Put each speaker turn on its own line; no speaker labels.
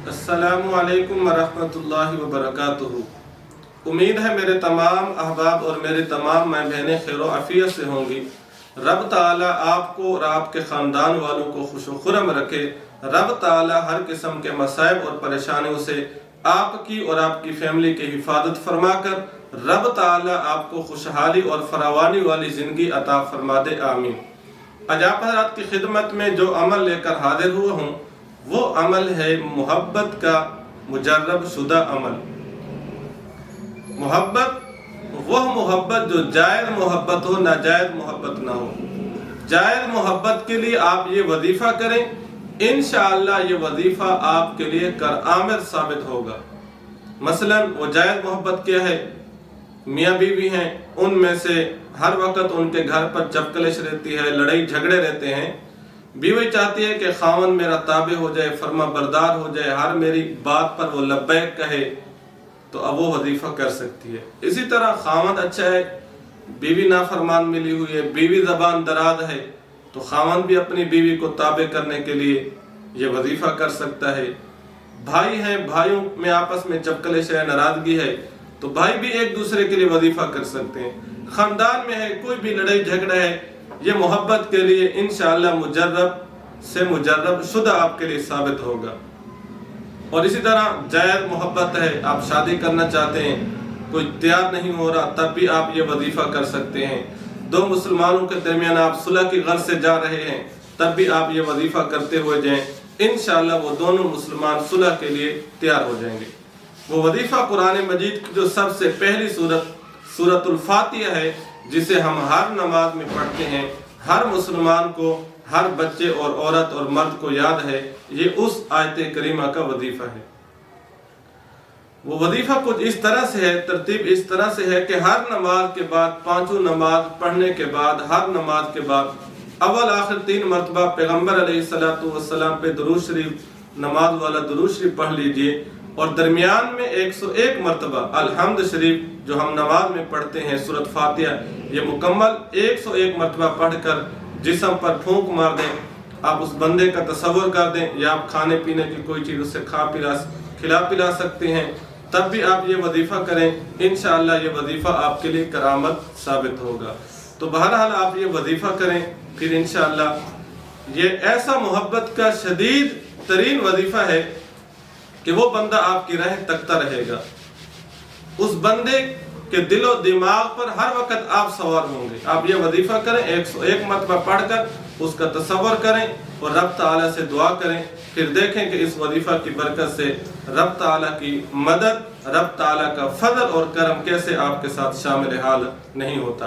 अस्सलामु अलैकुम वरहमतुल्लाहि वबरकातुहू। उम्मीद है मेरे तमाम अहबाब और मेरी तमाम माँ बहनें खैर व आफियत से होंगी। रब ताला आपको और आपके ख़ानदान वालों को खुश व खुरम रखे। रब ताला हर किस्म के मसाइब और परेशानियों से आपकी और आपकी फैमिली की हिफाजत फरमाकर रब ताला आपको खुशहाली और फरावानी वाली ज़िंदगी अता फरमा दे, आमीन। आज आप हज़रात की खिदमत में जो अमल लेकर हाजिर हुआ हूँ वो अमल है मोहब्बत का मुजर्रब शुदा अमल। मोहब्बत, वह मोहब्बत जो जायज़ मोहब्बत हो, नाजायज़ मोहब्बत ना हो। जायज़ मोहब्बत के लिए आप ये वजीफ़ा करें, इंशाअल्लाह ये वजीफ़ा आपके लिए कारआमद साबित होगा। मसलन वो जायज़ मोहब्बत क्या है? मियाँ बीवी हैं, उनमें से हर वक्त उनके घर पर चपकलिश रहती है, लड़ाई झगड़े रहते हैं। बीवी चाहती है कि खावन मेरा ताबे हो जाए, फर्मा बरदार हो जाए, हर मेरी बात पर वो लब्बैक कहे, तो अब वो वजीफ़ा कर सकती है। इसी तरह खावन अच्छा है, बीवी नाफरमान मिली हुई है, बीवी ज़बान दराज है, तो खावन भी अपनी बीवी को ताबे करने के लिए ये वजीफ़ा कर सकता है। भाई हैं, भाइयों में आपस में चपकलिश है, नाराज़गी है, तो भाई भी एक दूसरे के लिए वजीफ़ा कर सकते हैं। ख़ानदान में है, कोई भी लड़ाई झगड़ा है, ये मोहब्बत के लिए इंशाअल्लाह मुजर्रब से मुजर्रब शुदा आपके लिए साबित होगा। और इसी तरह जायज़ मोहब्बत है, आप शादी करना चाहते हैं, कोई तैयार नहीं हो रहा, तब भी आप ये वजीफ़ा कर सकते हैं। दो मुसलमानों के दरमियान आप सुलह की गर्ज से जा रहे हैं, तब भी आप ये वजीफ़ा करते हुए जाएं, इंशाअल्लाह वो दोनों मुसलमान सुलह के लिए तैयार हो जाएंगे। वो वजीफ़ा कुरान मजीद की जो सबसे पहली सूरतुल फातिहा है, जिसे हम हर नमाज में पढ़ते हैं, हर मुसलमान को, हर बच्चे और औरत और मर्द को याद है, ये उस आयत करीमा का वजीफ़ा है। वो वजीफ़ा कुछ इस तरह से है, तरतीब इस तरह से है कि हर नमाज के बाद, पांचों नमाज पढ़ने के बाद, हर नमाज के बाद अव्वल आखिर 3 मरतबा पैगम्बर अलैहिस्सलातु वस्सलाम पे दुरूद शरीफ, नमाज वाला दुरूद शरीफ पढ़ लीजिए, और दरमियान में 101 मरतबा अल्हम्द शरीफ जो हम नमाज में पढ़ते हैं, सूरत फातिहा, ये मुकम्मल 101 मरतबा पढ़कर जिस्म पर फूंक मार दें। आप उस बंदे का तसव्वुर कर दें, या आप खाने पीने की कोई चीज़ उससे खिला पिला सकते हैं, तब भी आप ये वजीफ़ा करें, इंशाअल्लाह ये वजीफ़ा आपके लिए करामत साबित होगा। तो बहरहाल आप ये वजीफ़ा करें, फिर इंशाअल्लाह ये ऐसा मोहब्बत का शदीद तरीन वजीफ़ा है कि वो बंदा आपकी राह तकता रहेगा। उस बंदे के दिलो दिमाग पर हर वक्त आप सवार होंगे। आप ये वजीफ़ा करें, 101 मरतबा पढ़कर उसका तसव्वुर करें और रब ताला से दुआ करें, फिर देखें कि इस वजीफ़ा की बरकत से रब ताला की मदद, रब ताला का फजल और करम कैसे आपके साथ शामिल हाल नहीं होता।